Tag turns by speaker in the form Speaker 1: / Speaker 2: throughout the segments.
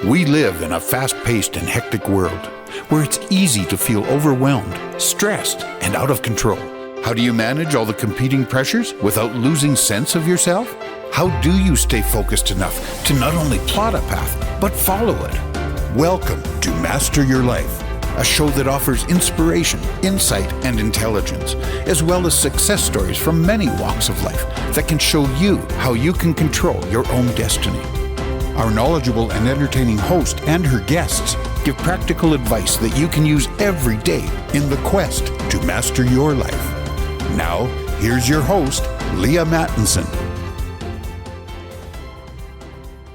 Speaker 1: We live in a fast-paced and hectic world where it's easy to feel overwhelmed, stressed, and out of control. How do you manage all the competing pressures without losing sense of yourself? How do you stay focused enough to not only plot a path, but follow it? Welcome to Master Your Life, a show that offers inspiration, insight, and intelligence, as well as success stories from many walks of life that can show you how you can control your own destiny. Our knowledgeable and entertaining host and her guests give practical advice that you can use every day in the quest to master your life. Now, here's your host, Leaha Mattinson.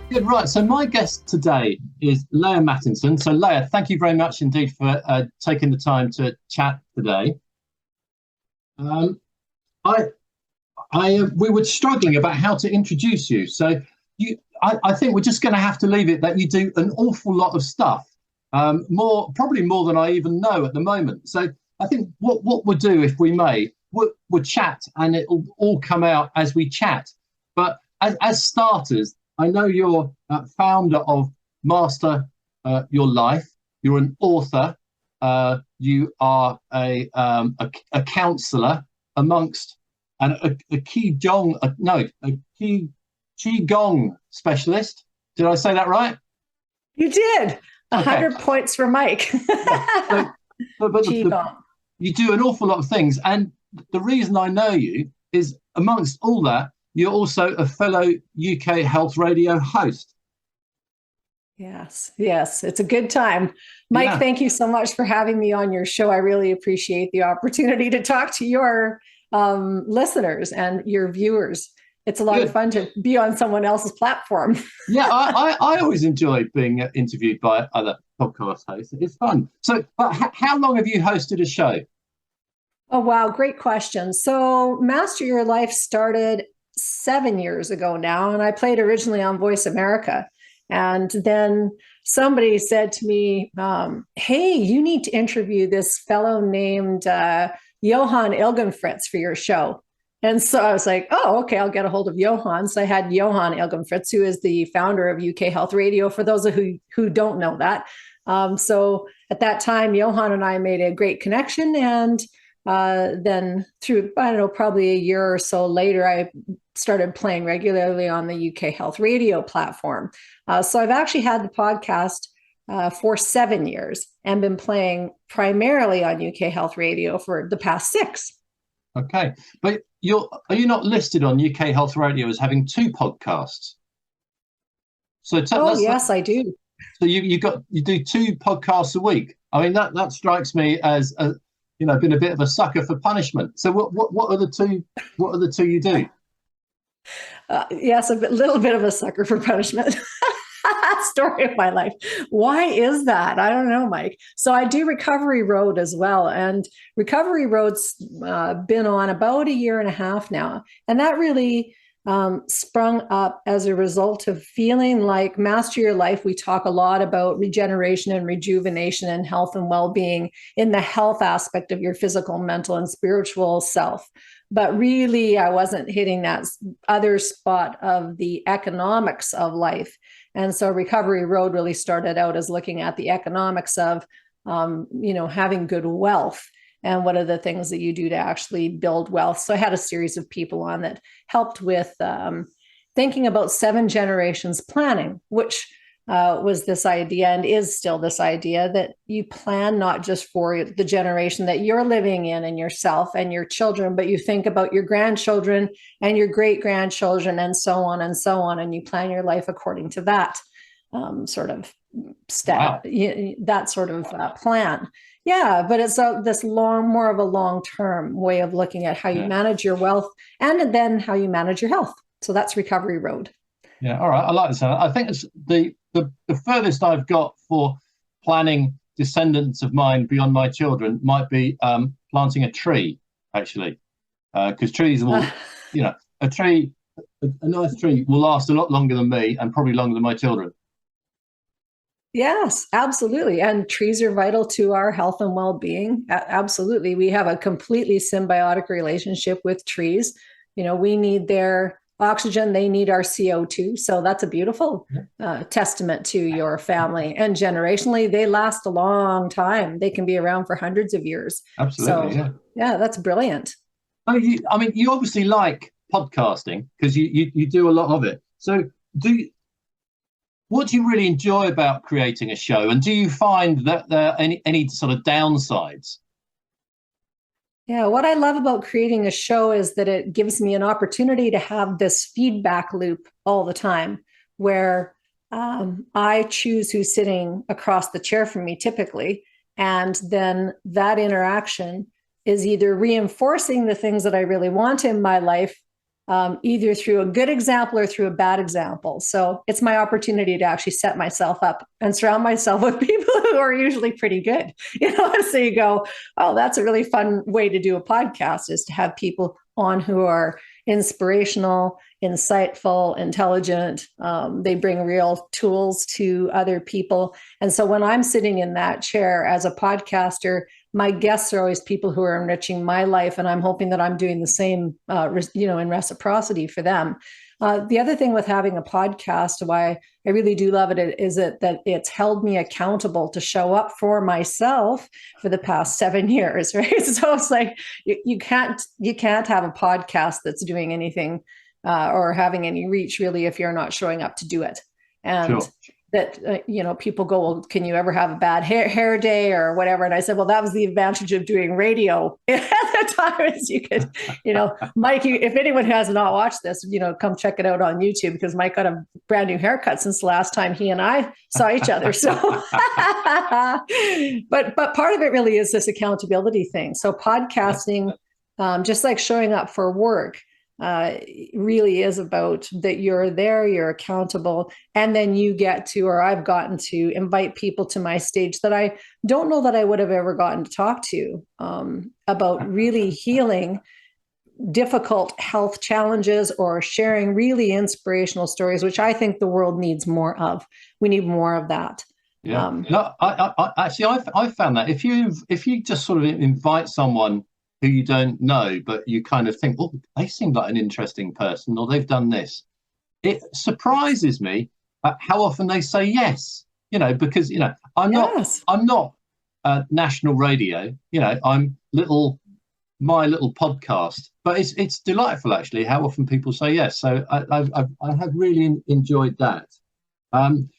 Speaker 2: Good, right. So my guest today is Leaha Mattinson. So Leaha, thank you very much indeed for taking the time to chat today. We were struggling about how to introduce you. So I think we're just going to have to leave it that you do an awful lot of stuff, probably more than I even know at the moment. So I think what we'll do, if we may, we'll chat and it'll all come out as we chat. But as starters, I know you're founder of Master Your Life. You're an author. You are a counsellor amongst a Qigong specialist. Did I say that right?
Speaker 3: You did. 100 points for Mike.
Speaker 2: But you do an awful lot of things. And the reason I know you is, amongst all that, you're also a fellow UK Health Radio host.
Speaker 3: Yes. It's a good time. Mike, Thank you so much for having me on your show. I really appreciate the opportunity to talk to your listeners and your viewers. It's a lot of fun to be on someone else's platform.
Speaker 2: Yeah, I always enjoy being interviewed by other podcast hosts. It's fun. So, but how long have you hosted a show?
Speaker 3: Oh, wow. Great question. So Master Your Life started 7 years ago now, and I played originally on Voice America. And then somebody said to me, hey, you need to interview this fellow named Johan Ilgenfritz for your show. And so I was like, oh, okay, I'll get a hold of Johan. So I had Johan Ilgenfritz, who is the founder of UK Health Radio, for those who don't know that. So at that time, Johan and I made a great connection. And then through, probably a year or so later, I started playing regularly on the UK Health Radio platform. So I've actually had the podcast for 7 years and been playing primarily on UK Health Radio for the past 6.
Speaker 2: Okay, but are you not listed on UK Health Radio as having 2 podcasts? So
Speaker 3: yes, I do.
Speaker 2: So you do 2 podcasts a week. I mean that strikes me as been a bit of a sucker for punishment. So what are the two? What are the 2 you do?
Speaker 3: Yes, a little bit of a sucker for punishment. Story of my life. Why is that? I don't know, Mike. So I do Recovery Road as well. And Recovery Road's been on about 1.5 years now. And that really sprung up as a result of feeling like Master Your Life. We talk a lot about regeneration and rejuvenation and health and well-being in the health aspect of your physical, mental, and spiritual self. But really, I wasn't hitting that other spot of the economics of life. And so Recovery Road really started out as looking at the economics of, having good wealth and what are the things that you do to actually build wealth. So I had a series of people on that helped with thinking about 7 generations planning, which was this idea and is still this idea that you plan not just for the generation that you're living in and yourself and your children, but you think about your grandchildren and your great-grandchildren and so on and so on. And you plan your life according to that sort of step, that sort of plan. Yeah, but it's more of a long-term way of looking at how you manage your wealth and then how you manage your health. So that's Recovery Road.
Speaker 2: Yeah, all right. I like this. I think it's the furthest I've got for planning descendants of mine beyond my children might be planting a tree, actually, because trees will, a nice tree will last a lot longer than me and probably longer than my children.
Speaker 3: Yes, absolutely. And trees are vital to our health and well-being. Absolutely. We have a completely symbiotic relationship with trees. We need their oxygen, they need our CO2. So that's a beautiful testament to your family. And generationally, they last a long time. They can be around for hundreds of years.
Speaker 2: Absolutely.
Speaker 3: So, yeah, that's brilliant.
Speaker 2: I mean, you obviously like podcasting because you do a lot of it. So what do you really enjoy about creating a show? And do you find that there are any sort of downsides?
Speaker 3: Yeah, what I love about creating a show is that it gives me an opportunity to have this feedback loop all the time where I choose who's sitting across the chair from me typically. And then that interaction is either reinforcing the things that I really want in my life, either through a good example or through a bad example. So it's my opportunity to actually set myself up and surround myself with people who are usually pretty good. So you go, oh, that's a really fun way to do a podcast, is to have people on who are inspirational, insightful, intelligent. They bring real tools to other people. And so when I'm sitting in that chair as a podcaster, my guests are always people who are enriching my life, and I'm hoping that I'm doing the same, in reciprocity for them. The other thing with having a podcast, why I really do love it, is that it's held me accountable to show up for myself for the past 7 years, right? So it's like you can't have a podcast that's doing anything or having any reach really if you're not showing up to do it. And
Speaker 2: Sure.
Speaker 3: that people go, well, can you ever have a bad hair day or whatever? And I said, well, that was the advantage of doing radio at the time, is you could, Mike, if anyone has not watched this, come check it out on YouTube, because Mike got a brand new haircut since the last time he and I saw each other. So, but part of it really is this accountability thing. So podcasting, just like showing up for work, really is about that you're there, you're accountable, and then you get to, or I've gotten to, invite people to my stage that I don't know that I would have ever gotten to talk to about really healing difficult health challenges or sharing really inspirational stories, which I think the world needs more of. We need more of that.
Speaker 2: Yeah. No, I found that if you just sort of invite someone who you don't know, but you kind of think, oh, they seem like an interesting person, or they've done this, it surprises me how often they say yes. Because I'm not national radio. I'm my little podcast, but it's delightful actually how often people say yes. So I have really enjoyed that. And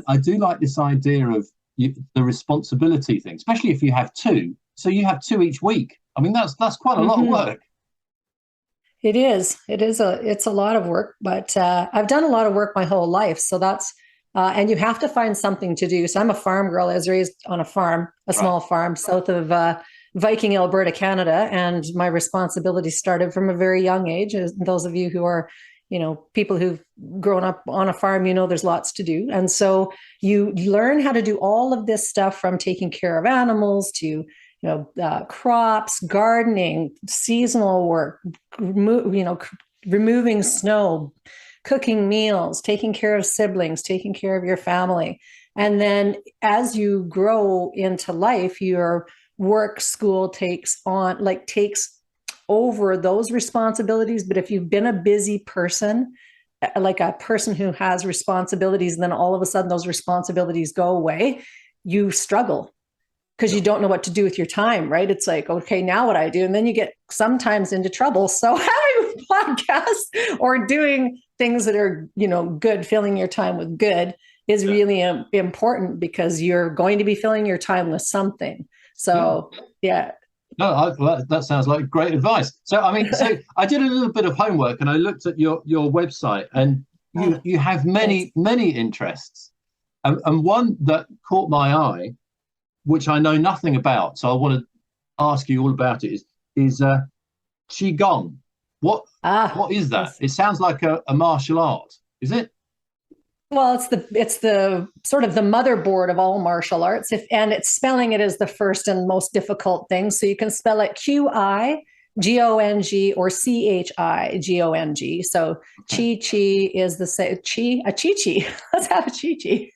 Speaker 2: I do like this idea of the responsibility thing, especially if you have two. So you have two each week. I mean, that's quite a lot of work.
Speaker 3: It is. It's a lot of work, but I've done a lot of work my whole life. So that's, and you have to find something to do. So I'm a farm girl. I was raised on a farm, a small farm south of Viking, Alberta, Canada. And my responsibility started from a very young age. As those of you who are, people who've grown up on a farm, there's lots to do. And so you learn how to do all of this stuff, from taking care of animals to crops, gardening, seasonal work, removing snow, cooking meals, taking care of siblings, taking care of your family. And then as you grow into life, your work, school takes over those responsibilities. But if you've been a busy person, like a person who has responsibilities, and then all of a sudden those responsibilities go away, you struggle, because you don't know what to do with your time, right? It's like, okay, now what I do? And then you get sometimes into trouble. So having a podcast or doing things that are, good, filling your time with good, is really important, because you're going to be filling your time with something. So, yeah.
Speaker 2: No, that sounds like great advice. So, I mean, I did a little bit of homework and I looked at your website, and you have many interests. And one that caught my eye, which I know nothing about, so I want to ask you all about it, is Qigong. What is that? It sounds like a martial art. Is it?
Speaker 3: Well, it's the sort of the motherboard of all martial arts. And it's spelling it is the first and most difficult thing. So you can spell it QIGONG or CHIGONG. So Chi is the same. A Chi. Let's have a Chi.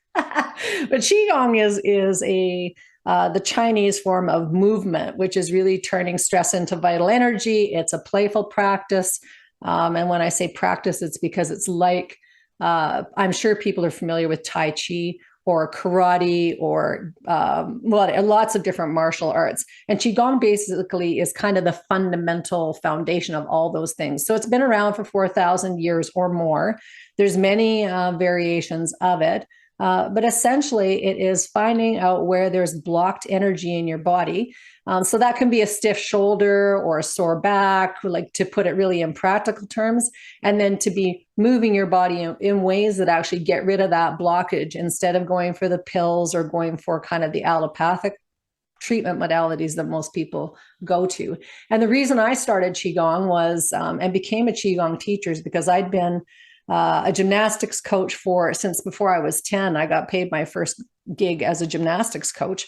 Speaker 3: But Qigong is the Chinese form of movement, which is really turning stress into vital energy. It's a playful practice. And when I say practice, it's because it's like, I'm sure people are familiar with Tai Chi or karate or lots of different martial arts. And Qigong basically is kind of the fundamental foundation of all those things. So it's been around for 4,000 years or more. There's many variations of it. But essentially, it is finding out where there's blocked energy in your body. So that can be a stiff shoulder or a sore back, like to put it really in practical terms, and then to be moving your body in ways that actually get rid of that blockage instead of going for the pills or going for kind of the allopathic treatment modalities that most people go to. And the reason I started Qigong was and became a Qigong teacher is because I'd been a gymnastics coach since before I was 10. I got paid my first gig as a gymnastics coach.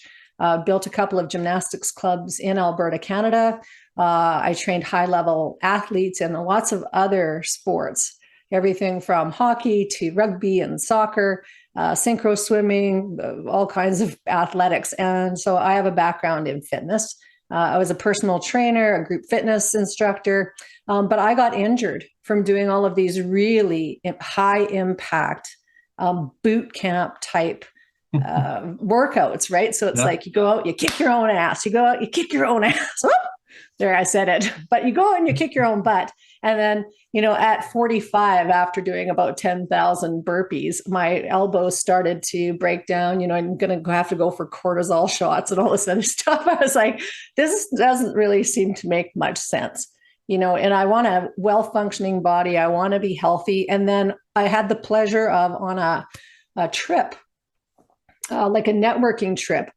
Speaker 3: Built a couple of gymnastics clubs in Alberta, Canada. I trained high-level athletes in lots of other sports, everything from hockey to rugby and soccer, synchro swimming, all kinds of athletics. And so I have a background in fitness. I was a personal trainer, a group fitness instructor, but I got injured from doing all of these really high-impact boot camp type workouts, right? So it's like you go out, you kick your own ass. You go out, you kick your own ass. Whoop! There, I said it. But you go out and you kick your own butt. And then, at 45, after doing about 10,000 burpees, my elbows started to break down. I'm going to have to go for cortisol shots and all this other stuff. I was like, this doesn't really seem to make much sense. And I want a well-functioning body. I want to be healthy. And then I had the pleasure of on a trip, like a networking trip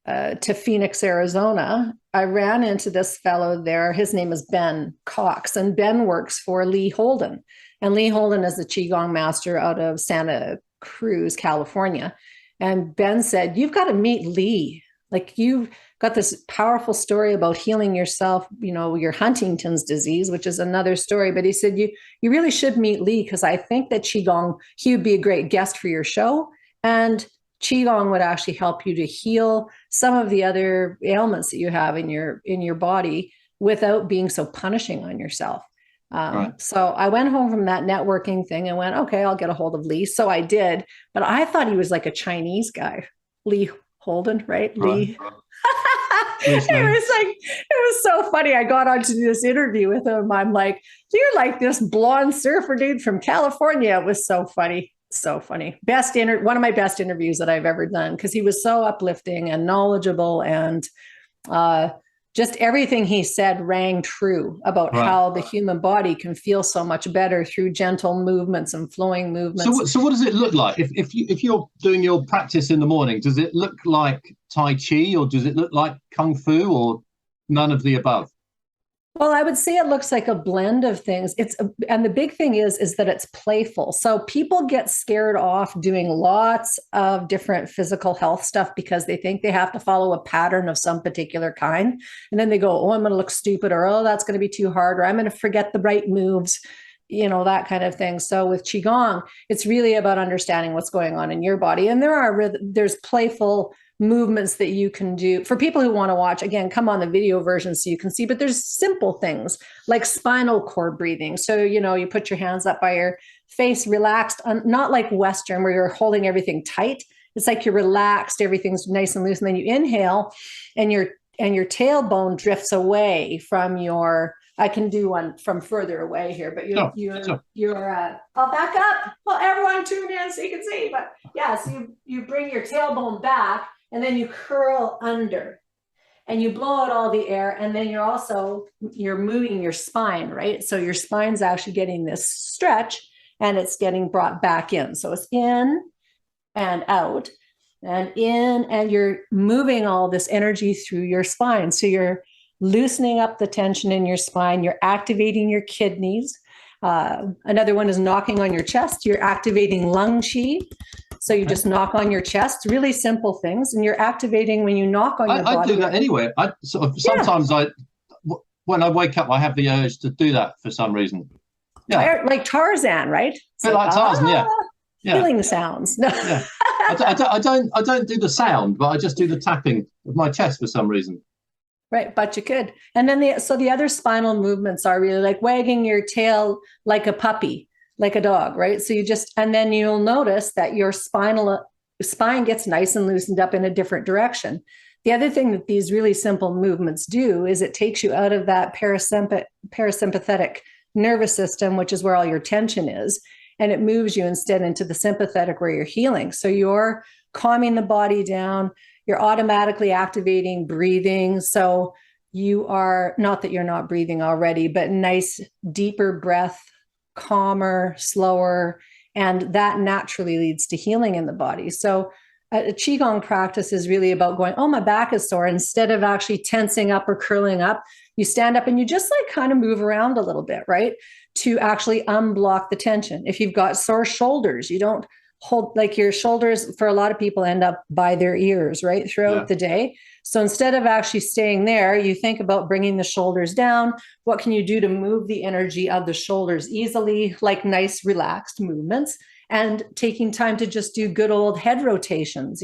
Speaker 3: to Phoenix, Arizona. I ran into this fellow there. His name is Ben Cox, and Ben works for Lee Holden. And Lee Holden is the Qigong master out of Santa Cruz, California. And Ben said, you've got to meet Lee. Like, you've got this powerful story about healing yourself, your Huntington's disease, which is another story. But he said, you really should meet Lee, because I think that Qigong, he would be a great guest for your show. And Qigong would actually help you to heal some of the other ailments that you have in your body without being so punishing on yourself. Right. So I went home from that networking thing and went, okay, I'll get a hold of Lee. So I did, but I thought he was like a Chinese guy, Lee Holden, right? Lee. It was so funny. I got on to do this interview with him. I'm like, you're like this blonde surfer dude from California. It was so funny. So funny. One of my best interviews that I've ever done, because he was so uplifting and knowledgeable, and just everything he said rang true about how the human body can feel so much better through gentle movements and flowing movements.
Speaker 2: So what does it look like if you're doing your practice in the morning? Does it look like Tai Chi, or does it look like Kung Fu, or none of the above?
Speaker 3: Well, I would say it looks like a blend of things. And the big thing is that it's playful. So people get scared off doing lots of different physical health stuff because they think they have to follow a pattern of some particular kind. And then they go, oh, I'm going to look stupid, or, oh, that's going to be too hard, or I'm going to forget the right moves, that kind of thing. So with Qigong, it's really about understanding what's going on in your body. And there's playful movements that you can do for people who want to watch. Again, come on the video version so you can see, but there's simple things like spinal cord breathing. So, you put your hands up by your face, relaxed, not like Western where you're holding everything tight. It's like you're relaxed, everything's nice and loose. And then you inhale and your tailbone drifts away from I can do one from further away here, but I'll back up. Well, everyone tune in so you can see, but yeah, so you bring your tailbone back, and then you curl under and you blow out all the air. And then you're moving your spine, right? So your spine's actually getting this stretch and it's getting brought back in. So it's in and out and in, and you're moving all this energy through your spine. So you're loosening up the tension in your spine. You're activating your kidneys. Another one is knocking on your chest. You're activating lung qi. So you just knock on your chest, really simple things, and you're activating when you knock on your body. I do that
Speaker 2: anyway. Sometimes when I wake up, I have the urge to do that for some reason. Yeah,
Speaker 3: like Tarzan, right?
Speaker 2: So, like Tarzan, yeah.
Speaker 3: Feeling sounds. No.
Speaker 2: Yeah. I don't do the sound, but I just do the tapping of my chest for some reason.
Speaker 3: Right, but you could. And then the other spinal movements are really like wagging your tail like a puppy, like a dog, right? So and then you'll notice that your spine gets nice and loosened up in a different direction. The other thing that these really simple movements do is it takes you out of that parasympathetic nervous system, which is where all your tension is, and it moves you instead into the sympathetic where you're healing. So you're calming the body down, you're automatically activating breathing. So you are, not that you're not breathing already, but nice, deeper breath, calmer, slower, and that naturally leads to healing in the body. So a Qigong practice is really about going, oh, my back is sore. Instead of actually tensing up or curling up, you stand up and you just like kind of move around a little bit, right? To actually unblock the tension. If you've got sore shoulders, you don't hold, like your shoulders for a lot of people end up by their ears, right? Throughout the day. So instead of actually staying there, you think about bringing the shoulders down. What can you do to move the energy of the shoulders easily, like nice relaxed movements, and taking time to just do good old head rotations.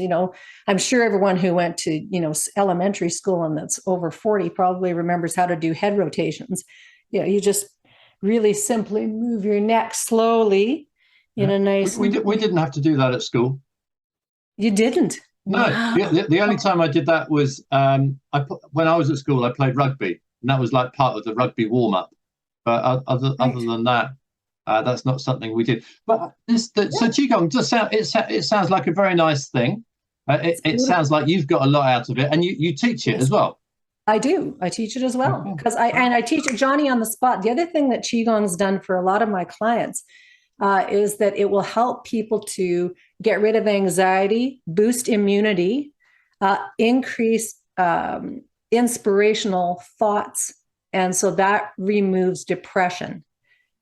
Speaker 3: I'm sure everyone who went to, elementary school and that's over 40 probably remembers how to do head rotations. You just really simply move your neck slowly in a nice...
Speaker 2: We didn't have to do that at school.
Speaker 3: You didn't?
Speaker 2: No.
Speaker 3: Wow.
Speaker 2: The only time I did that was when I was at school, I played rugby, and that was like part of the rugby warm-up. But other than that, that's not something we did. But so Qigong does sound, it sounds like a very nice thing. It sounds like you've got a lot out of it, and you teach it as well.
Speaker 3: I do. I teach it as well because I teach it Johnny on the spot. The other thing that Qigong's done for a lot of my clients is that it will help people to get rid of anxiety, boost immunity, increase inspirational thoughts, and so that removes depression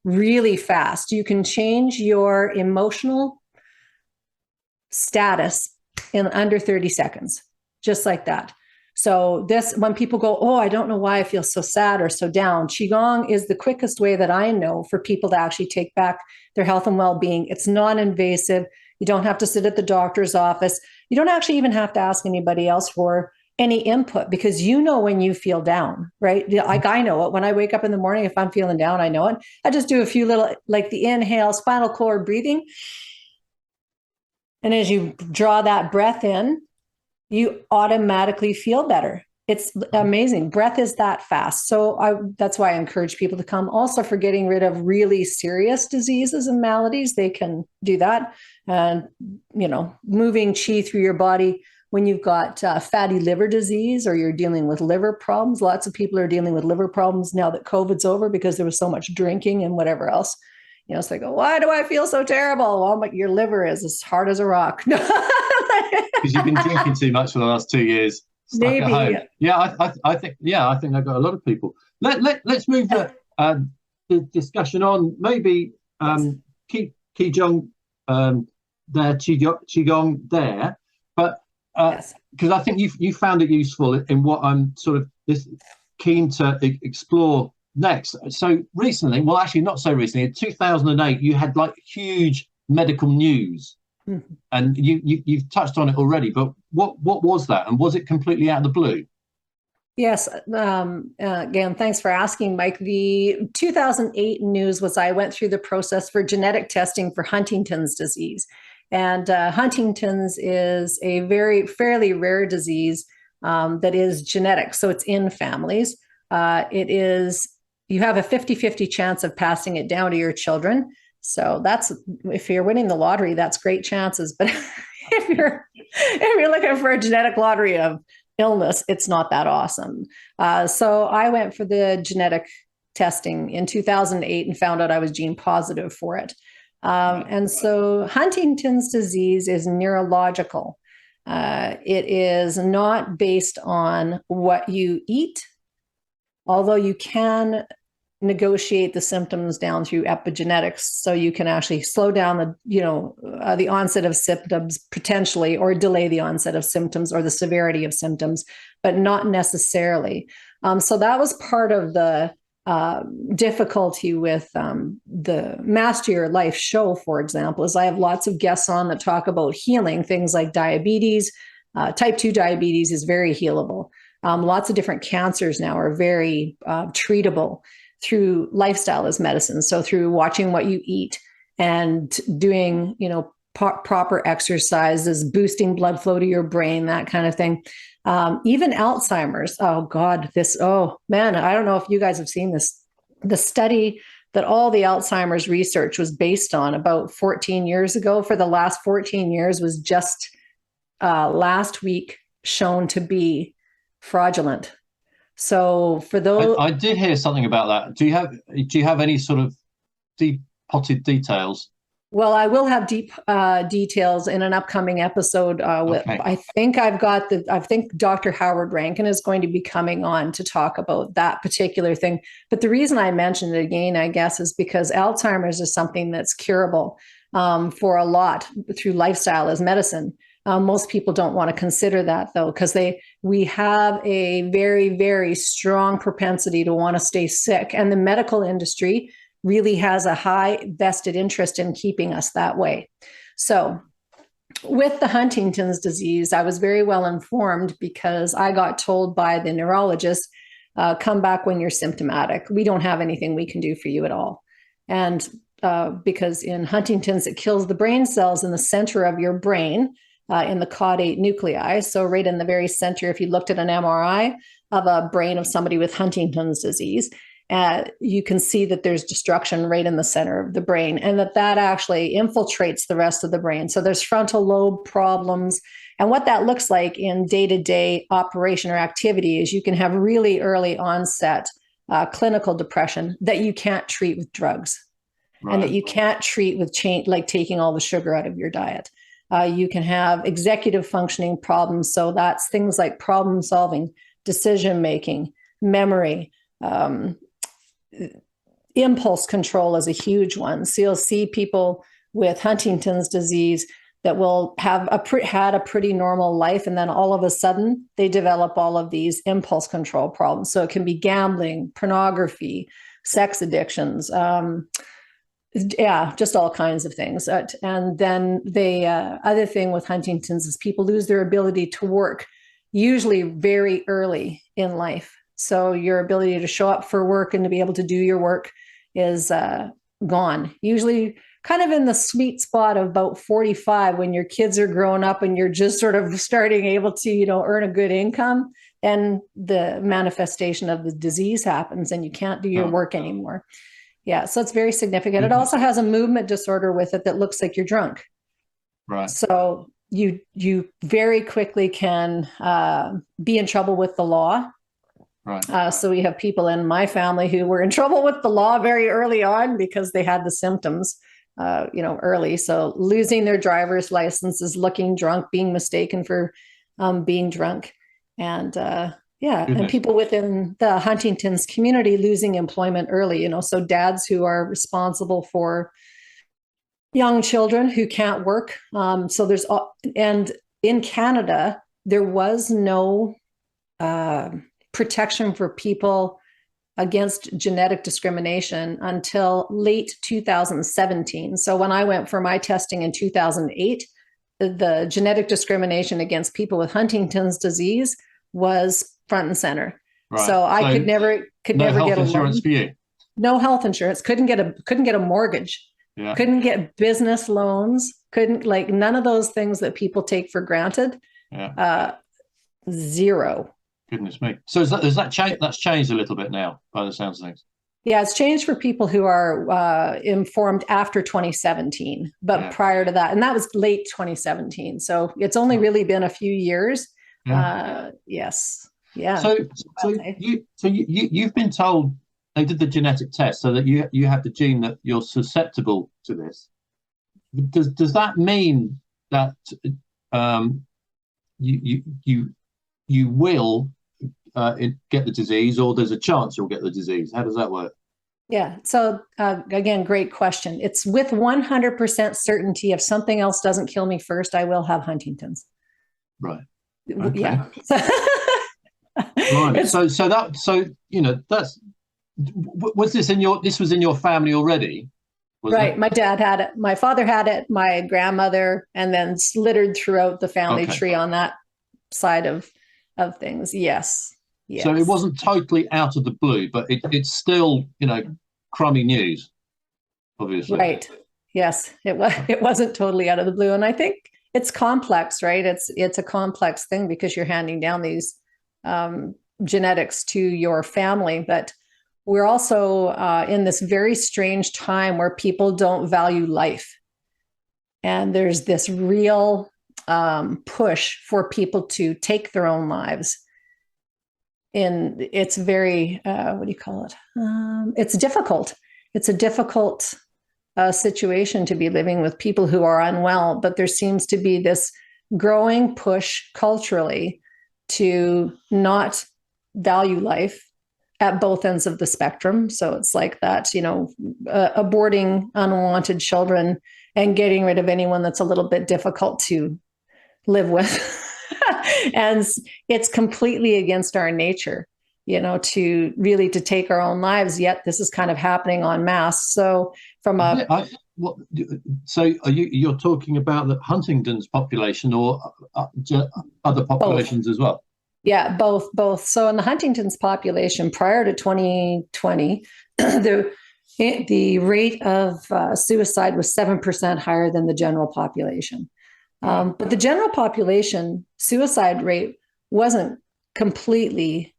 Speaker 3: really fast. You can change your emotional status in under 30 seconds, just like that. So when people go, oh, I don't know why I feel so sad or so down, Qigong is the quickest way that I know for people to actually take back their health and well-being. It's non-invasive. You don't have to sit at the doctor's office. You don't actually even have to ask anybody else for any input because you know when you feel down, right? Like I know it. When I wake up in the morning, if I'm feeling down, I know it. I just do a few little, like the inhale, spinal cord breathing. And as you draw that breath in, you automatically feel better. It's amazing. Breath is that fast. So that's why I encourage people to come. Also for getting rid of really serious diseases and maladies, they can do that. And, moving qi through your body when you've got fatty liver disease or you're dealing with liver problems. Lots of people are dealing with liver problems now that COVID's over because there was so much drinking and whatever else. So they go, why do I feel so terrible? Well, but your liver is as hard as a rock.
Speaker 2: Because you've been drinking too much for the last 2 years.
Speaker 3: Maybe.
Speaker 2: Yeah, I think I've got a lot of people. Let's move the discussion on. Maybe Qigong there, Qigong there, but because I think you found it useful in what I'm sort of keen to explore next. So recently, well, actually not so recently, in 2008, you had like huge medical news. Mm-hmm. And you've touched on it already, but what was that, and was it completely out of the blue?
Speaker 3: Yes. Again, thanks for asking, Mike. The 2008 news was I went through the process for genetic testing for Huntington's disease, and Huntington's is a fairly rare disease that is genetic, so it's in families. You have a 50-50 chance of passing it down to your children. So if you're winning the lottery, that's great chances. But if you're looking for a genetic lottery of illness, it's not that awesome. So I went for the genetic testing in 2008 and found out I was gene positive for it. And so Huntington's disease is neurological. It is not based on what you eat, although you can negotiate the symptoms down through epigenetics, so you can actually slow down the onset of symptoms potentially, or delay the onset of symptoms or the severity of symptoms, but not necessarily. So that was part of the difficulty with the Master Your Life show, for example, is I have lots of guests on that talk about healing things like diabetes. Type 2 diabetes is very healable. Lots of different cancers now are very treatable through lifestyle as medicine. So through watching what you eat and doing, proper exercises, boosting blood flow to your brain, that kind of thing. Even Alzheimer's. Oh God, I don't know if you guys have seen this. The study that all the Alzheimer's research was based on about 14 years ago for the last 14 years was just last week shown to be fraudulent. So for those,
Speaker 2: I did hear something about that. Do you have any sort of deep potted details?
Speaker 3: Well, I will have deep details in an upcoming episode.
Speaker 2: Okay.
Speaker 3: I think I think Dr. Howard Rankin is going to be coming on to talk about that particular thing. But the reason I mentioned it again, I guess, is because Alzheimer's is something that's curable for a lot through lifestyle as medicine. Most people don't want to consider that, though, because we have a very, very strong propensity to want to stay sick. And the medical industry really has a high vested interest in keeping us that way. So with the Huntington's disease, I was very well informed because I got told by the neurologist, come back when you're symptomatic. We don't have anything we can do for you at all. And because in Huntington's, it kills the brain cells in the center of your brain, in the caudate nuclei. So right in the very center, if you looked at an MRI of a brain of somebody with Huntington's disease, you can see that there's destruction right in the center of the brain, and that actually infiltrates the rest of the brain. So there's frontal lobe problems. And what that looks like in day-to-day operation or activity is you can have really early onset clinical depression that you can't treat with drugs. Right. And that you can't treat with like taking all the sugar out of your diet. You can have executive functioning problems. So that's things like problem solving, decision making, memory, impulse control is a huge one. So you'll see people with Huntington's disease that will have had a pretty normal life, and then all of a sudden they develop all of these impulse control problems. So it can be gambling, pornography, sex addictions, just all kinds of things. And then the other thing with Huntington's is people lose their ability to work, usually very early in life. So your ability to show up for work and to be able to do your work is gone. Usually kind of in the sweet spot of about 45, when your kids are growing up and you're just sort of starting able to, earn a good income, and the manifestation of the disease happens and you can't do your work anymore. Yeah, so it's very significant. Mm-hmm. It also has a movement disorder with it that looks like you're drunk.
Speaker 2: Right.
Speaker 3: So you very quickly can be in trouble with the law. Right. So we have people in my family who were in trouble with the law very early on because they had the symptoms, early. So losing their driver's licenses, looking drunk, being mistaken for being drunk, and and people within the Huntington's community losing employment early. So dads who are responsible for young children who can't work. So and in Canada there was no protection for people against genetic discrimination until late 2017. So when I went for my testing in 2008, the genetic discrimination against people with Huntington's disease was front and center. Right. So I could never get health
Speaker 2: insurance for you.
Speaker 3: No health insurance. Couldn't get a mortgage. Yeah. Couldn't get business loans. None of those things that people take for granted. Yeah. Zero.
Speaker 2: Goodness me. So is that changed? That's changed a little bit now, by the sounds of things.
Speaker 3: Yeah, it's changed for people who are informed after 2017, but prior to that, and that was late 2017. So it's only really been a few years. Yeah. Yes. Yeah.
Speaker 2: So you've been told they did the genetic test so that you have the gene that you're susceptible to this. Does that mean that you will get the disease, or there's a chance you'll get the disease? How does that work?
Speaker 3: Yeah. So again, great question. It's with 100% certainty, if something else doesn't kill me first, I will have Huntington's.
Speaker 2: Right. Okay.
Speaker 3: Yeah.
Speaker 2: Right. So that's, was this was in your family already?
Speaker 3: Right. My dad had it. My father had it. My grandmother, and then littered throughout the family tree on that side of things. Yes. Yes.
Speaker 2: So it wasn't totally out of the blue, but it's still, crummy news, obviously.
Speaker 3: Right. Yes, it wasn't totally out of the blue. And I think it's complex, right? It's a complex thing because you're handing down these genetics to your family, but we're also in this very strange time where people don't value life. And there's this real push for people to take their own lives. And it's very, what do you call it? It's difficult. It's a difficult situation to be living with people who are unwell, but there seems to be this growing push culturally to not value life at both ends of the spectrum. So it's like that, aborting unwanted children and getting rid of anyone that's a little bit difficult to live with. And it's completely against our nature, to take our own lives. Yet this is kind of happening en masse. So from
Speaker 2: so you're talking about the Huntington's population or other populations as well?
Speaker 3: Yeah, both. So in the Huntington's population prior to 2020, the rate of suicide was 7% higher than the general population. But the general population suicide rate wasn't completely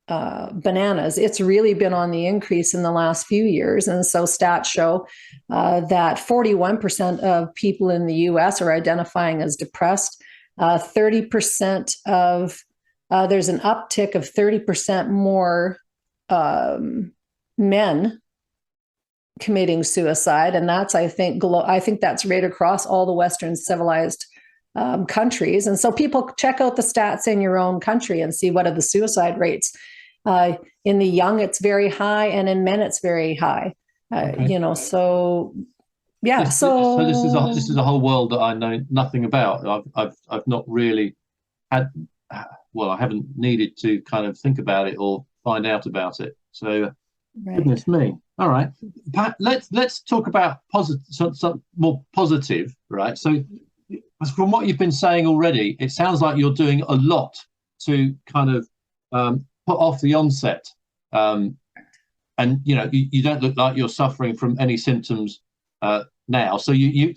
Speaker 3: bananas. It's really been on the increase in the last few years. And so stats show that 41% of people in the US are identifying as depressed. 30% of, there's an uptick of 30% more men committing suicide. And that's, I think that's right across all the Western civilized countries. And so people check out the stats in your own country and see what are the suicide rates. In the young, it's very high, and in men, it's very high.
Speaker 2: Okay.
Speaker 3: So yeah.
Speaker 2: So this is a whole world that I know nothing about. I've not really had. Well, I haven't needed to kind of think about it or find out about it. So, right. Goodness me. All right, Pat, let's talk about some more positive, right? So, from what you've been saying already, it sounds like you're doing a lot to kind of put off the onset, and you don't look like you're suffering from any symptoms now. So you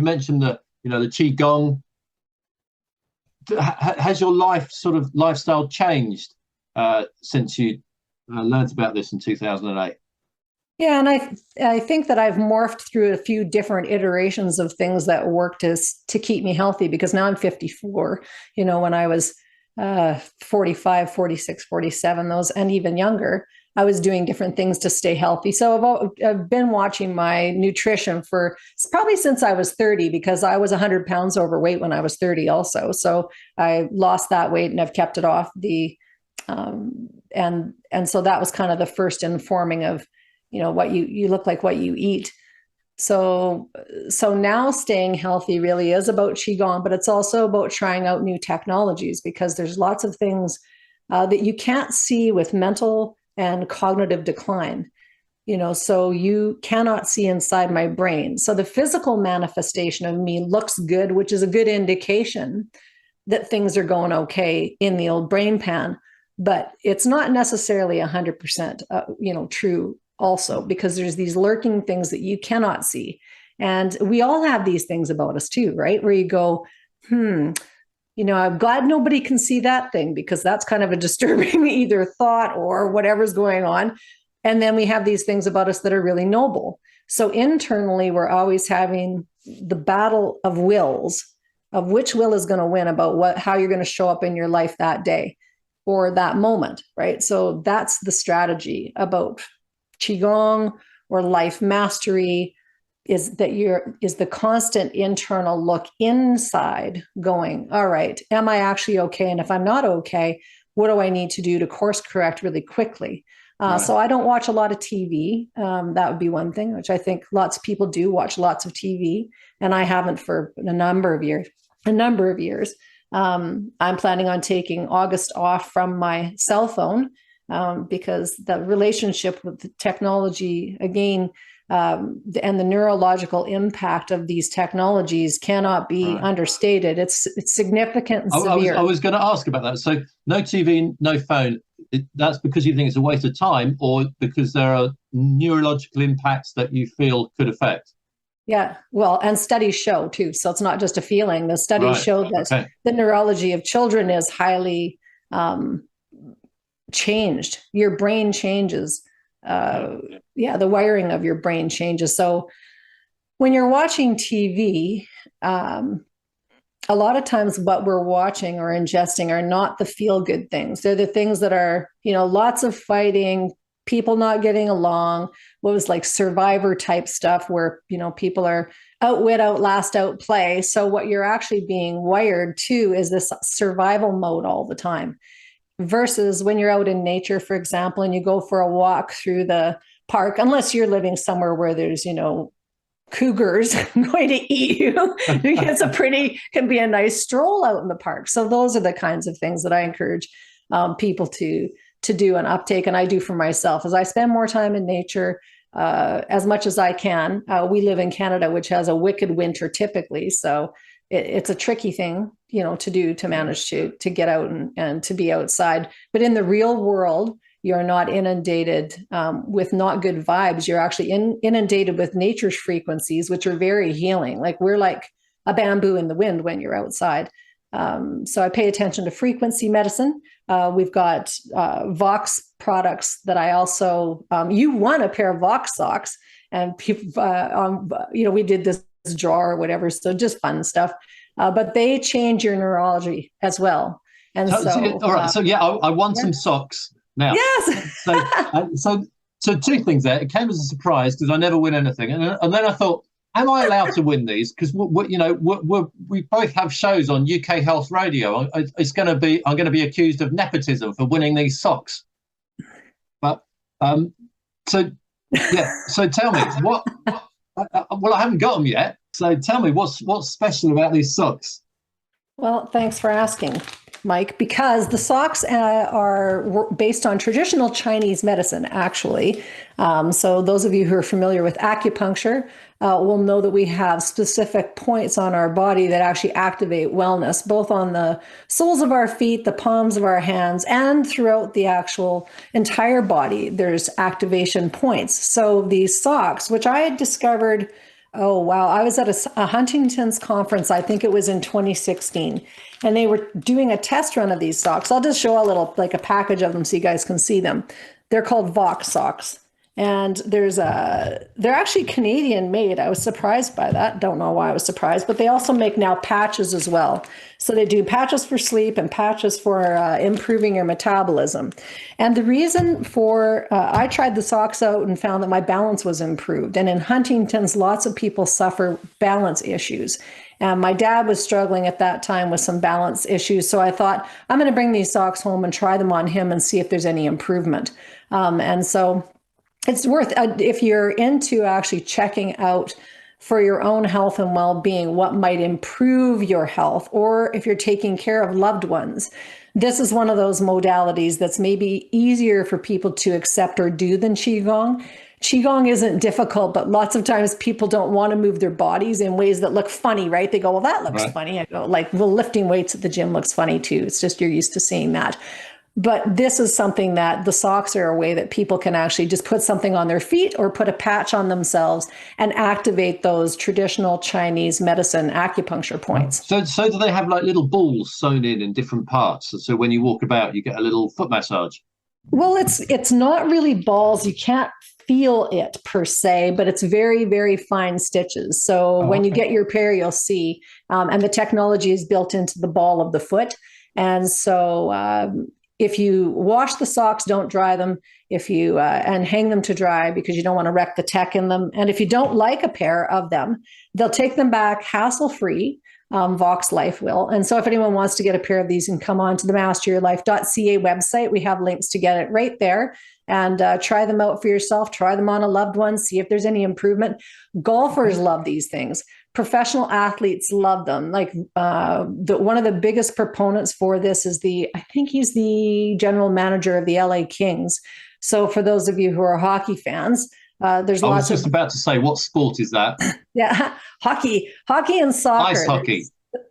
Speaker 2: mentioned the qigong. Has your lifestyle changed since you learned about this in 2008?
Speaker 3: Yeah, and I think that I've morphed through a few different iterations of things that work to keep me healthy, because now I'm 54. When I was 45, 46, 47, those, and even younger, I was doing different things to stay healthy. So I've been watching my nutrition for probably since I was 30, because I was 100 pounds overweight when I was 30 also. So I lost that weight and I've kept it off and so that was kind of the first informing of, what you look like, what you eat. So now staying healthy really is about qigong, but it's also about trying out new technologies, because there's lots of things that you can't see with mental and cognitive decline. So you cannot see inside my brain. So the physical manifestation of me looks good, which is a good indication that things are going okay in the old brain pan, but it's not necessarily 100%, true also, because there's these lurking things that you cannot see. And we all have these things about us too, right? Where you go, I'm glad nobody can see that thing, because that's kind of a disturbing either thought or whatever's going on. And then we have these things about us that are really noble. So internally, we're always having the battle of wills, of which will is going to win about how you're going to show up in your life that day or that moment, right? So that's the strategy about qigong or life mastery, is the constant internal look inside, going, all right, am I actually okay? And if I'm not okay, what do I need to do to course correct really quickly? Right. So I don't watch a lot of TV. That would be one thing, which I think lots of people do, watch lots of TV. And I haven't for a number of years. I'm planning on taking August off from my cell phone, because the relationship with the technology, again, and the neurological impact of these technologies cannot be understated. It's significant and severe.
Speaker 2: I was going to ask about that. So no TV, no phone. that's because you think it's a waste of time, or because there are neurological impacts that you feel could affect?
Speaker 3: Yeah, well, and studies show too. So it's not just a feeling. The studies show that the neurology of children is highly changed. Your brain changes. The wiring of your brain changes. So when you're watching TV, a lot of times what we're watching or ingesting are not the feel-good things. They're the things that are, lots of fighting, people not getting along, what was like survivor type stuff where, people are outwit, outlast, outplay. So what you're actually being wired to is this survival mode all the time. Versus when you're out in nature, for example, and you go for a walk through the park, unless you're living somewhere where there's, cougars going to eat you. Can be a nice stroll out in the park. So those are the kinds of things that I encourage people to do an uptake, and I do for myself, as I spend more time in nature as much as I can. We live in Canada, which has a wicked winter typically, so it's a tricky thing, to do, to manage to get out and to be outside. But in the real world, you're not inundated with not good vibes. You're actually inundated with nature's frequencies, which are very healing. Like we're like a bamboo in the wind when you're outside. So I pay attention to frequency medicine. We've got Vox products that I also, you won a pair of Vox socks, and people, we did this draw or whatever. So just fun stuff. But they change your neurology as well. And
Speaker 2: all right. So I won some socks. Now,
Speaker 3: yes.
Speaker 2: So two things there. It came as a surprise because I never win anything, and then I thought, am I allowed to win these? Because we both have shows on UK Health Radio. I'm going to be accused of nepotism for winning these socks. But so tell me what. Well, I haven't got them yet. So tell me what's special about these socks.
Speaker 3: Well, thanks for asking, Mike, because the socks are based on traditional Chinese medicine, actually. So those of you who are familiar with acupuncture will know that we have specific points on our body that actually activate wellness, both on the soles of our feet, the palms of our hands, and throughout the actual entire body. There's activation points. So these socks, which I had discovered, oh, wow. I was at a Huntington's conference, I think it was in 2016, and they were doing a test run of these socks. I'll just show a package of them so you guys can see them. They're called Vox socks. And they're actually Canadian made. I was surprised by that. Don't know why I was surprised, but they also make now patches as well. So they do patches for sleep and patches for improving your metabolism. And the reason for, I tried the socks out and found that my balance was improved. And in Huntington's, lots of people suffer balance issues. And my dad was struggling at that time with some balance issues. So I thought, I'm going to bring these socks home and try them on him and see if there's any improvement. And so it's worth, if you're into actually checking out for your own health and well-being, what might improve your health, or if you're taking care of loved ones, this is one of those modalities that's maybe easier for people to accept or do than Qigong. Qigong isn't difficult, but lots of times people don't want to move their bodies in ways that look funny, right? They go, well, that looks funny. I go, lifting weights at the gym looks funny too. It's just you're used to seeing that. But this is something that the socks are a way that people can actually just put something on their feet or put a patch on themselves and activate those traditional Chinese medicine acupuncture points.
Speaker 2: So do they have like little balls sewn in different parts? So when you walk about, you get a little foot massage?
Speaker 3: Well, it's not really balls. You can't feel it per se, but it's very, very fine stitches. So when you get your pair, you'll see, and the technology is built into the ball of the foot. And so if you wash the socks, don't dry them. If you and hang them to dry because you don't want to wreck the tech in them. And if you don't like a pair of them, they'll take them back hassle-free. Vox Life will. And so if anyone wants to get a pair of these and come on to the masteryourlife.ca website, we have links to get it right there, and try them out for yourself. Try them on a loved one. See if there's any improvement. Golfers love these things. Professional athletes love them. Like one of the biggest proponents for this is I think he's the general manager of the LA Kings. So for those of you who are hockey fans, there's lots of...
Speaker 2: I was just about to say, what sport is that?
Speaker 3: Yeah, hockey and soccer.
Speaker 2: Ice hockey.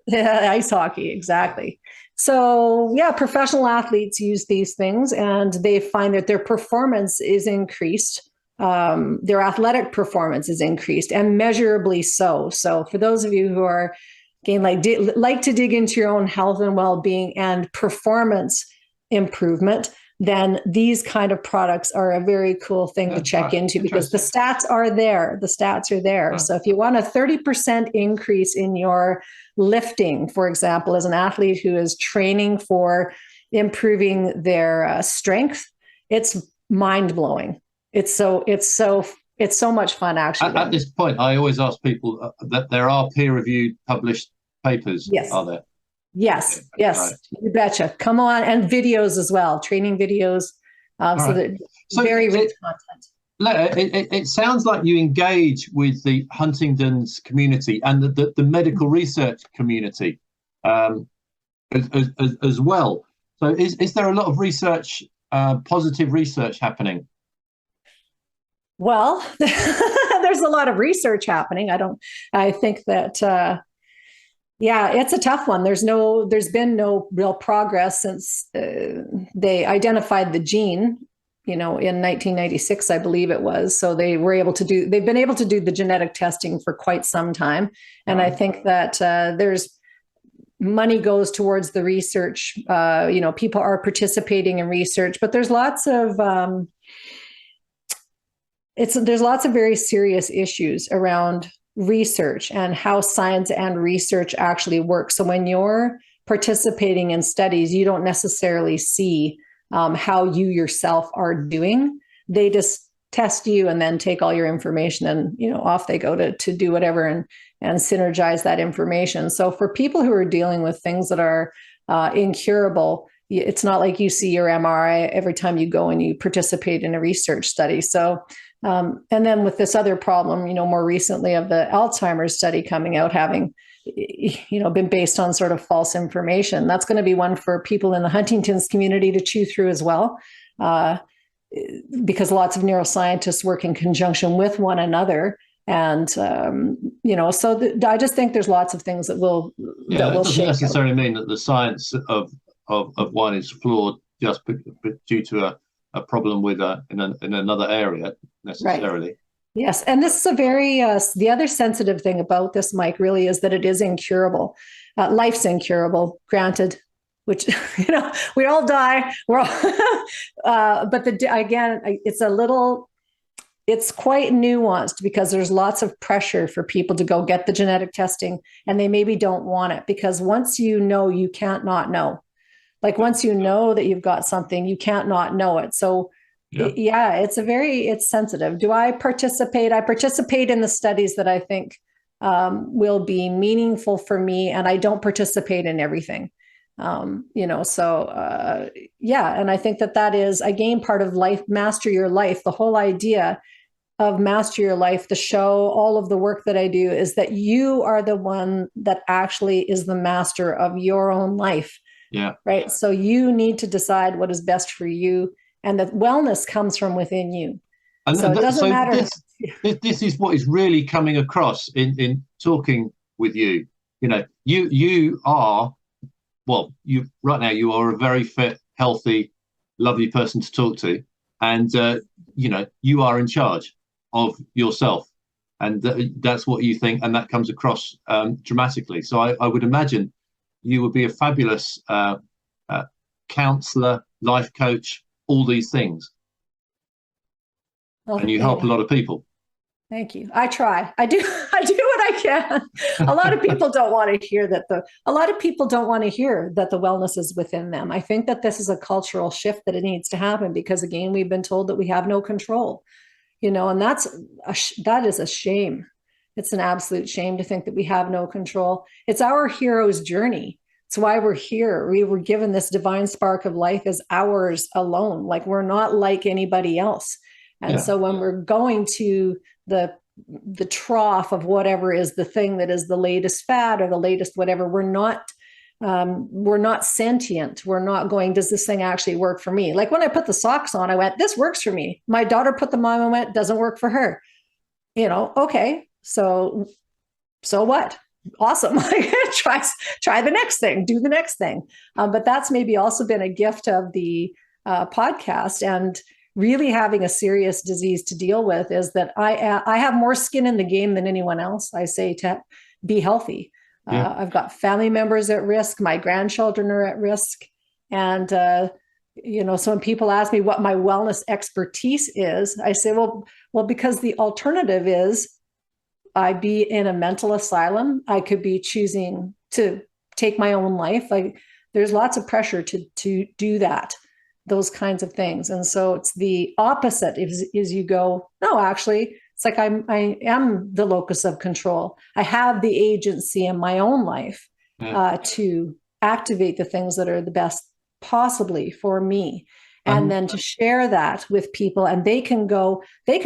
Speaker 3: Yeah, ice hockey, exactly. So, yeah, professional athletes use these things and they find that their performance is increased. Their athletic performance is increased and measurably so. So, for those of you who are again like to dig into your own health and well-being and performance improvement, then these kind of products are a very cool thing to check into because the stats are there. The stats are there. So if you want a 30% increase in your lifting, for example, as an athlete who is training for improving their strength, it's mind blowing. It's so much fun, actually.
Speaker 2: At this point, I always ask people that there are peer-reviewed published papers.
Speaker 3: Yes.
Speaker 2: Are there?
Speaker 3: Yes,
Speaker 2: Okay.
Speaker 3: yes,
Speaker 2: Right.
Speaker 3: you betcha. Come on, and videos as well, training videos. So that very rich content.
Speaker 2: It sounds like you engage with the Huntington's community and the medical research community as well. So is there a lot of research, positive research happening?
Speaker 3: Well, there's a lot of research happening. I think that yeah, it's a tough one. There's been no real progress since they identified the gene, in 1996, I believe it was. So they've been able to do the genetic testing for quite some time. And I think that there's money goes towards the research. People are participating in research, but there's lots of very serious issues around research and how science and research actually work. So when you're participating in studies, you don't necessarily see how you yourself are doing. They just test you and then take all your information and off they go to do whatever and synergize that information. So for people who are dealing with things that are incurable, it's not like you see your MRI every time you go and you participate in a research study. So and then with this other problem, more recently of the Alzheimer's study coming out, having, been based on sort of false information, that's going to be one for people in the Huntington's community to chew through as well, because lots of neuroscientists work in conjunction with one another. And, I just think there's lots of things that will
Speaker 2: it doesn't necessarily mean that the science of one is flawed just due to a problem with in another area necessarily. Right.
Speaker 3: Yes, and this is a very the other sensitive thing about this, Mike, really is that it is incurable. Life's incurable, granted, which we all die. We're all, but it's quite nuanced because there's lots of pressure for people to go get the genetic testing, and they maybe don't want it because once you can't not know. Like once you know that you've got something, you can't not know it. So it's sensitive. Do I participate? I participate in the studies that I think will be meaningful for me, and I don't participate in everything. And I think that is, again, part of life, Master Your Life. The whole idea of Master Your Life, the show, all of the work that I do is that you are the one that actually is the master of your own life.
Speaker 2: Yeah.
Speaker 3: Right. So you need to decide what is best for you, and that wellness comes from within you.
Speaker 2: And
Speaker 3: so it doesn't matter.
Speaker 2: This is what is really coming across in talking with you. You are, right now you are a very fit, healthy, lovely person to talk to, and you are in charge of yourself, and that's what you think, and that comes across dramatically. So I would imagine you would be a fabulous counselor, life coach, all these things. And you help a lot of people.
Speaker 3: Thank you. I try. I do what I can. A lot of people don't want to hear that the wellness is within them. I think that this is a cultural shift that it needs to happen because, again, we've been told that we have no control, and that is a shame. It's an absolute shame to think that we have no control. It's our hero's journey. It's why we're here. We were given this divine spark of life as ours alone. Like we're not like anybody else. And so when we're going to the trough of whatever is the thing that is the latest fad or the latest whatever, we're not sentient. We're not going, does this thing actually work for me? Like when I put the socks on, I went, this works for me. My daughter put them on and went, doesn't work for her. Okay. So what? awesome. Try the next thing, do the next thing. But that's maybe also been a gift of the podcast, and really having a serious disease to deal with, is that I have more skin in the game than anyone else. I say to be healthy.
Speaker 2: Yeah.
Speaker 3: I've got family members at risk. My grandchildren are at risk. And, so when people ask me what my wellness expertise is, I say, well, because the alternative is I'd be in a mental asylum. I could be choosing to take my own life. Like, there's lots of pressure to do that, those kinds of things. And so it's the opposite is you go, no, actually, it's like I am the locus of control. I have the agency in my own life to activate the things that are the best possibly for me. And then to share that with people, and they can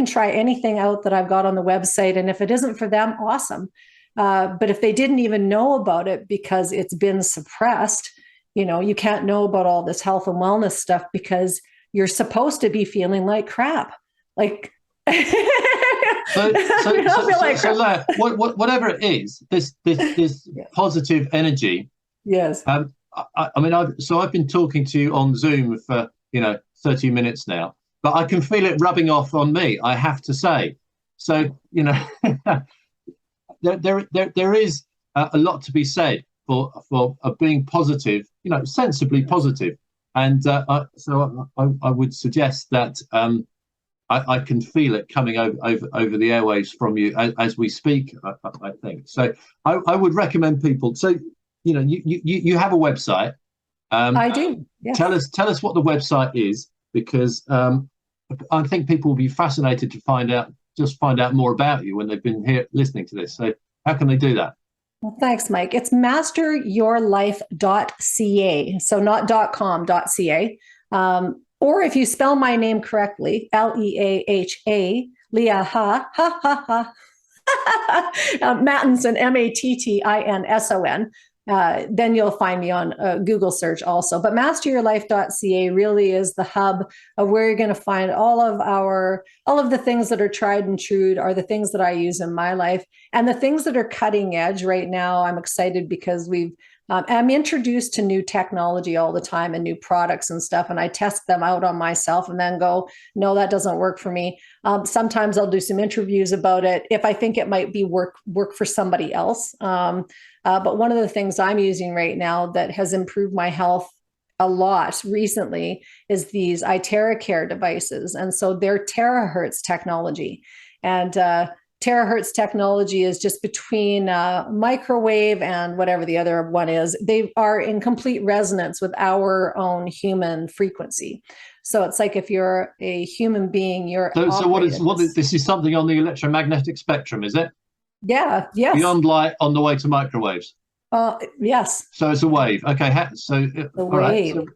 Speaker 3: try anything out that I've got on the website. And if it isn't for them, awesome. But if they didn't even know about it because it's been suppressed, you can't know about all this health and wellness stuff because you're supposed to be feeling like crap. Like,
Speaker 2: Leah, whatever it is, this positive energy.
Speaker 3: Yes.
Speaker 2: I've been talking to you on Zoom for 30 minutes now, but I can feel it rubbing off on me, I have to say. So there is a lot to be said for being positive, sensibly positive. And so I would suggest that I can feel it coming over the airwaves from you as we speak, I think. So I would recommend people. So, you have a website.
Speaker 3: I do. Yes.
Speaker 2: Tell us what the website is, because I think people will be fascinated to find out more about you when they've been here listening to this. So how can they do that?
Speaker 3: Well, thanks, Mike. It's masteryourlife.ca. So not .com.ca. Or if you spell my name correctly, Leaha, Leaha, Mattinson, Mattinson, then you'll find me on Google search also. But masteryourlife.ca really is the hub of where you're going to find all of the things that are tried and true, are the things that I use in my life, and the things that are cutting edge right now. I'm excited because I'm introduced to new technology all the time and new products and stuff, and I test them out on myself and then go, no, that doesn't work for me. Sometimes I'll do some interviews about it if I think it might be work for somebody else. But one of the things I'm using right now that has improved my health a lot recently is these iTerracare devices. And so they're terahertz technology. And terahertz technology is just between microwave and whatever the other one is. They are in complete resonance with our own human frequency. So it's like if you're a human being, you're.
Speaker 2: So what is this? Is something on the electromagnetic spectrum, is it?
Speaker 3: Yeah. Yes.
Speaker 2: Beyond light, on the way to microwaves.
Speaker 3: Yes.
Speaker 2: So it's a wave. Okay. So
Speaker 3: the
Speaker 2: all
Speaker 3: wave.
Speaker 2: Right.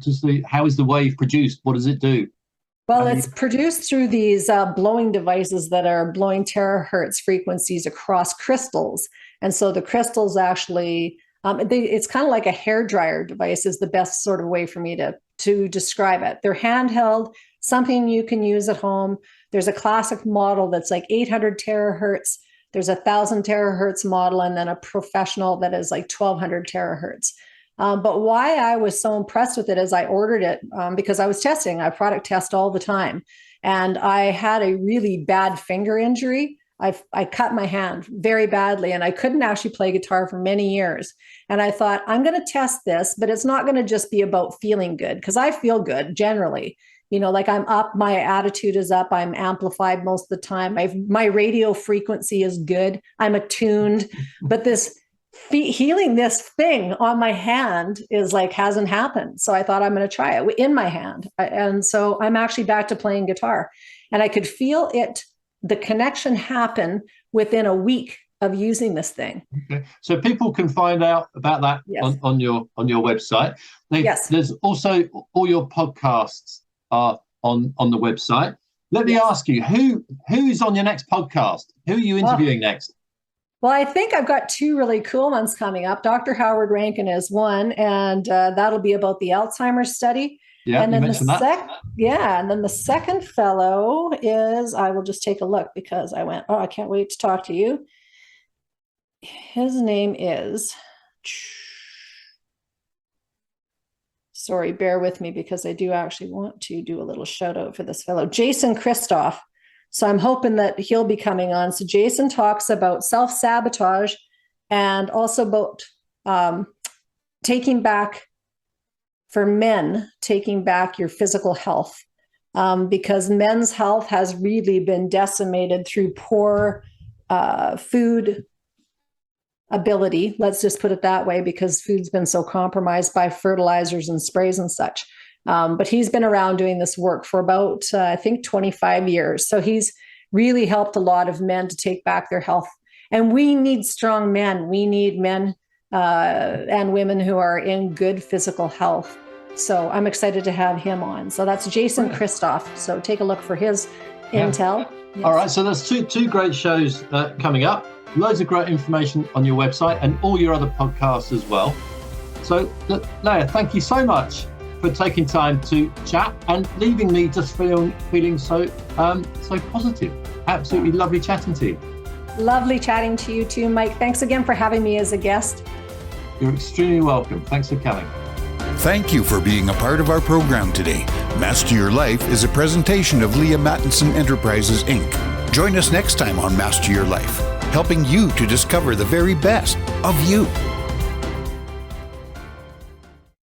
Speaker 2: So how is the wave produced? What does it do?
Speaker 3: Well, it's produced through these blowing devices that are blowing terahertz frequencies across crystals. And so the crystals actually, it's kind of like a hairdryer device is the best sort of way for me to describe it. They're handheld, something you can use at home. There's a classic model that's like 800 terahertz. There's 1,000 terahertz model, and then a professional that is like 1,200 terahertz. But why I was so impressed with it is I ordered it because I was testing. I product test all the time. And I had a really bad finger injury. I cut my hand very badly, and I couldn't actually play guitar for many years. And I thought, I'm going to test this, but it's not going to just be about feeling good, because I feel good generally. Like I'm up, my attitude is up, I'm amplified most of the time. My radio frequency is good, I'm attuned, but this healing this thing on my hand is like hasn't happened. So I thought I'm going to try it in my hand. And so I'm actually back to playing guitar, and I could feel the connection happen within a week of using this thing.
Speaker 2: Okay. So people can find out about that on your website.
Speaker 3: Yes.
Speaker 2: There's also all your podcasts are on the website. Let me ask you, who's on your next podcast? Who are you interviewing next?
Speaker 3: Well, I think I've got two really cool ones coming up. Dr. Howard Rankin is one, and that'll be about the Alzheimer's study.
Speaker 2: Yeah,
Speaker 3: and then
Speaker 2: you mentioned that.
Speaker 3: And then the second fellow is, I will just take a look because I can't wait to talk to you. his name is, sorry, bear with me because I do actually want to do a little shout out for this fellow, Jason Christoff. So I'm hoping that he'll be coming on. So Jason talks about self-sabotage and also about taking back, for men, taking back your physical health, because men's health has really been decimated through poor food ability. Let's just put it that way, because food's been so compromised by fertilizers and sprays and such. But he's been around doing this work for about, I think, 25 years. So he's really helped a lot of men to take back their health. And we need strong men. We need men and women who are in good physical health. So I'm excited to have him on. So that's Jason Christoff. So take a look for his intel. Yes.
Speaker 2: All right. So there's two great shows coming up. Loads of great information on your website and all your other podcasts as well. So Leah, thank you so much for taking time to chat and leaving me just feeling so positive. Absolutely lovely chatting to you.
Speaker 3: Lovely chatting to you too, Mike. Thanks again for having me as a guest.
Speaker 2: You're extremely welcome. Thanks for coming.
Speaker 1: Thank you for being a part of our program today. Master Your Life is a presentation of Leaha Mattinson Enterprises, Inc. Join us next time on Master Your Life, helping you to discover the very best of you.